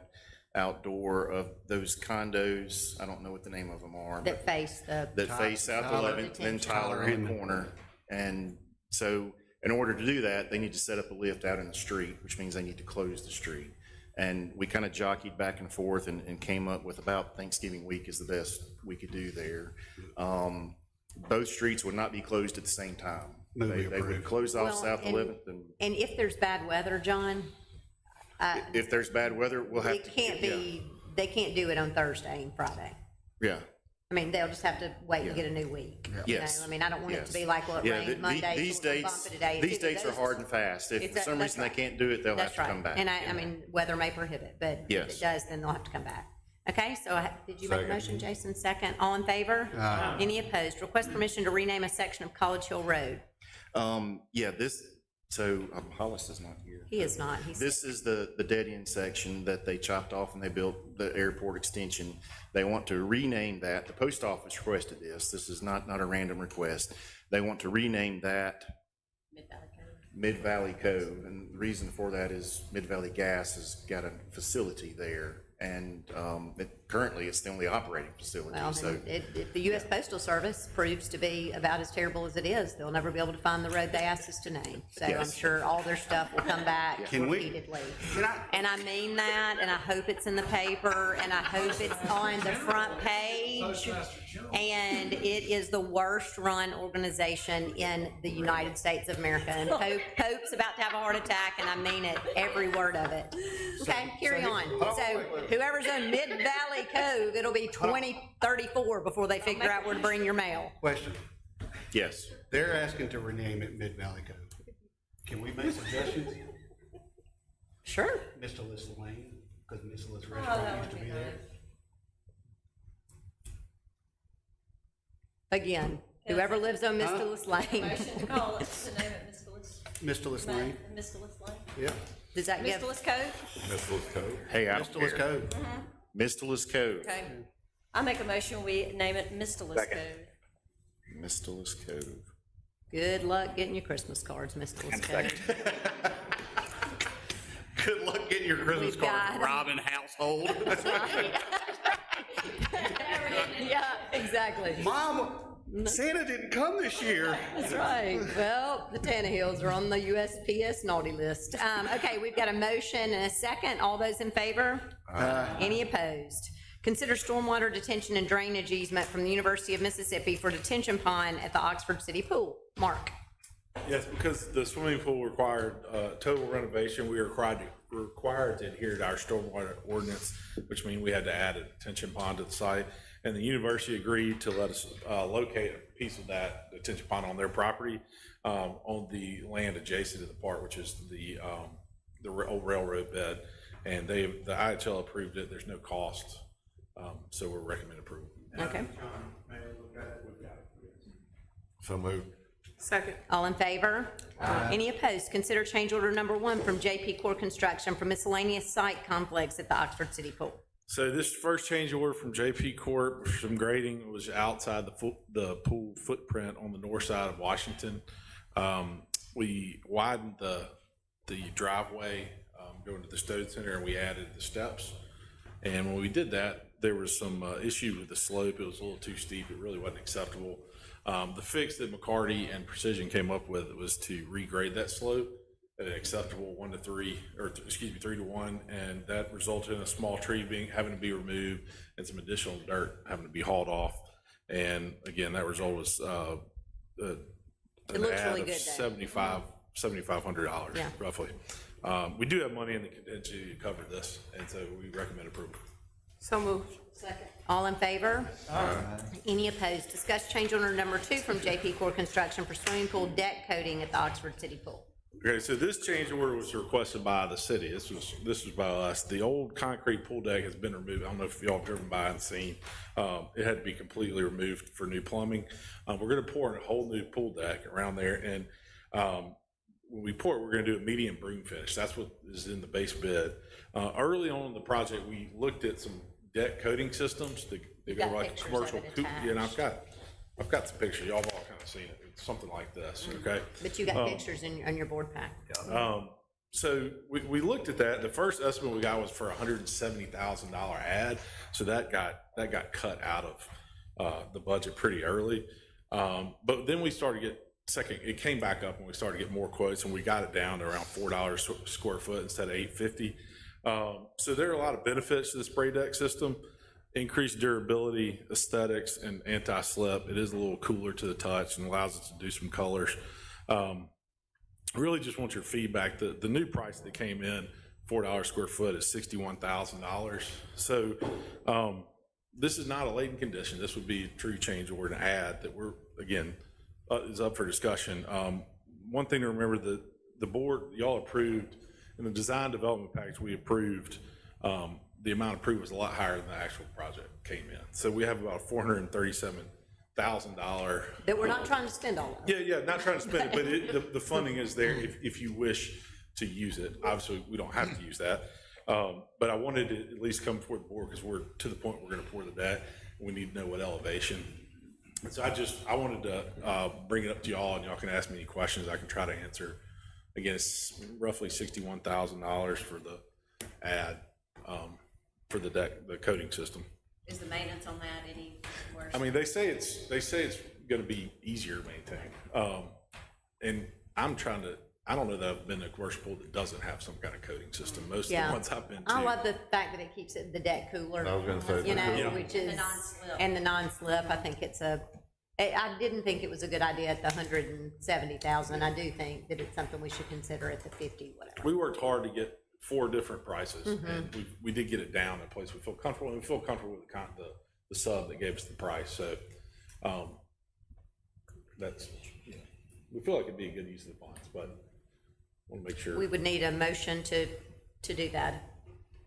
outdoor of those condos. I don't know what the name of them are. That face the. That face South 11th, then Tyler in the corner. And so in order to do that, they need to set up a lift out in the street, which means they need to close the street. And we kind of jockeyed back and forth and came up with about Thanksgiving week is the best we could do there. Both streets would not be closed at the same time. They would close off South 11th And if there's bad weather, John, if there's bad weather, we'll have it to. can't be, they can't do it on Thursday and Friday. Yeah. I mean, they'll just have to wait and get a new week. you Yes. know? I mean, I don't want it to be Yes. like, well, it Yeah, rained Monday, these so we'll bump dates, it a day. It's these either dates are those- hard and fast. If for some that's reason they right. can't do it, they'll have That's to right. come back. And I mean, weather may prohibit, but if Yes. it does, then they'll have to come back. Okay, so did you make a Second. motion, Jason? Second. All in favor? Any opposed? Request permission to rename a section of College Hill Road. Yeah, so Hollis is not here. He is not. He's This is the dead end section that they chopped off and they built the airport extension. They want to rename that. The post office requested this. This is not a random request. They want to rename that Mid-Valley Cove. And the reason for that is Mid-Valley Gas has got a facility there. And currently, it's the only operating facility. Well, So if the U.S. Postal Service proves to be about as terrible as it is, they'll never be able to find the road they asked us to name. So I'm Yes. sure all their stuff will come back Can we- repeatedly. And I mean that, and I hope it's in the paper, and I hope it's on the front page. And it is the worst-run organization in the United States of America. And Pope's about to have a heart attack, and I mean it, every word of it. Okay, carry on. So whoever's on Mid-Valley Cove, it'll be 2034 before they figure out where to bring your mail. Question. yes. They're asking to rename it Mid-Valley Cove. Can we make suggestions? Sure. Mr. Liz Lane, because Mr. Liz Restaurant used to be there. Again, whoever lives on Mr. Lane. Motion to call it, to name it Mr. Liz Lane, Mr. Lane. yeah. Does that give? Mr. Cove? Mr. Code. Hey, I don't Mr. Liz care. Cove. Mistyless Cove. Okay. I make a motion, we name it Mr. Cove. Mistyless Cove. Good luck getting your Christmas cards, Mr. Cove. Good luck getting your Christmas We've got card, 'em. Robin household. Yeah, exactly. Mom, Santa didn't come this year. That's right. Well, the Tannehills are on the USPS naughty list. Okay, we've got a motion and a second. All those in favor? Any opposed? Consider stormwater detention and drainage easement from the University of Mississippi for detention pond at the Oxford City Pool. Mark? Yes, because the swimming pool required total renovation, we are required to adhere to our stormwater ordinance, which means we had to add a detention pond to the site. And the university agreed to let us locate a piece of that detention pond on their property, on the land adjacent to the park, which is the old railroad bed. And the IHL approved it. There's no cost, so we're recommending approval. Okay. So moved. Second. All in favor? Any opposed? Consider change order number 1 from JP Core Construction for miscellaneous site complex at the Oxford City Pool. So this first change order from JP Corp, some grading was outside the pool footprint on the north side of Washington. We widened the driveway going to the Stone Center, and we added the steps. And when we did that, there was some issue with the slope. It was a little too steep. It really wasn't acceptable. The fix that McCarty and Precision came up with was to regrade that slope at an acceptable 1 to 3, or 3 to 1, and that resulted in a small tree having to be removed and some additional dirt having to be hauled off. And again, that result was an looks add really of good, though. $7,500 Yeah. roughly. we do have money in the contingency to cover this, and so we recommend approval. So moved. Second. All in favor? Any opposed? Discuss change order number 2 from JP Core Construction for swimming pool deck coating at the Oxford City Pool. Okay, so this change order was requested by the city. This was by us. The old concrete pool deck has been removed. I don't know if y'all have driven by and seen. It had to be completely removed for new plumbing. We're gonna pour in a whole new pool deck around there, and when we pour it, we're gonna do a medium broom finish. That's what is in the base bid. Early on in the project, we looked at some deck coating systems that go got like a pictures commercial of it coop. Yeah, and attached. I've got some pictures. Y'all have all kind of seen it. It's something like this, okay? But you got pictures on your board pack. So we looked at that. The first estimate we got was for $170,000 ad. So that got cut out of the budget pretty early. But then we started to get it came back up and we started to get more quotes, and we got it down to around $4 square foot instead of $8.50. So there are a lot of benefits to the spray deck system. Increased durability, aesthetics, and anti-slip. It is a little cooler to the touch and allows us to do some colors. Really just want your feedback. The new price that came in, $4 square foot, is $61,000. So this is not a latent condition. This would be a true change order to add that we're, again, is up for discussion. One thing to remember, the board, y'all approved, in the design development package we approved, the amount approved was a lot higher than the actual project came in. So we have about $437,000. That we're not trying to spend all of. Yeah, not trying to spend it, but the funding is there if you wish to use it. Obviously, we don't have to use that. But I wanted to at least come before the board because we're to the point we're gonna pour the deck. We need to know what elevation. And so I wanted to bring it up to y'all, and y'all can ask me any questions I can try to answer. Again, it's roughly $61,000 for the ad, for the deck, the coating system. Is the maintenance on that any worse? I mean, they say it's gonna be easier to maintain. And I don't know that I've been to a commercial pool that doesn't have some kind of coating system. Most of the Yeah. ones I've been to. I love the fact that it keeps the deck cooler. I was gonna say You the know, cooler. which is. And the non-slip. And the non-slip. I think I didn't think it was a good idea at the 170,000. I do think that it's something we should consider at the 50, whatever. We worked hard to get 4 different prices, and we did get it down in a place we feel comfortable, and we feel comfortable with the sub that gave us the price. So that's, we feel like it'd be a good use of the funds, but want to make sure. We would need a motion to do that.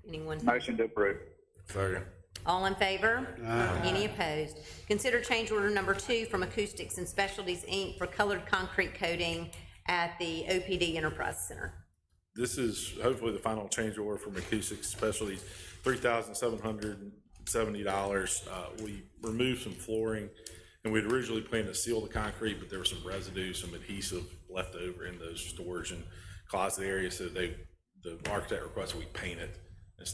Anyone? Motion to approve. Second. All in favor? Any opposed? Consider change order number 2 from Acoustics and Specialties, Inc. for colored concrete coating at the OPD Enterprise Center. This is hopefully the final change order from Acoustics Specialties, $3,770. We removed some flooring, and we'd originally planned to seal the concrete, but there was some residue, some adhesive left over in those storage and closet areas, so the architect requested we paint it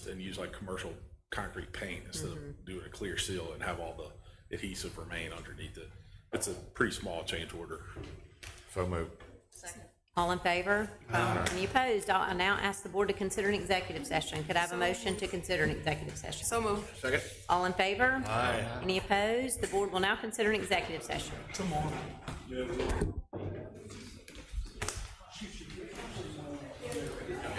and use like commercial concrete paint instead of doing a clear seal and have all the adhesive remain underneath it. It's a pretty small change order. So moved. Second. All in favor? Any opposed? I now ask the board to consider an executive session. Could I have a motion to consider an executive session? So moved. Second. All in favor? Any opposed? The board will now consider an executive session.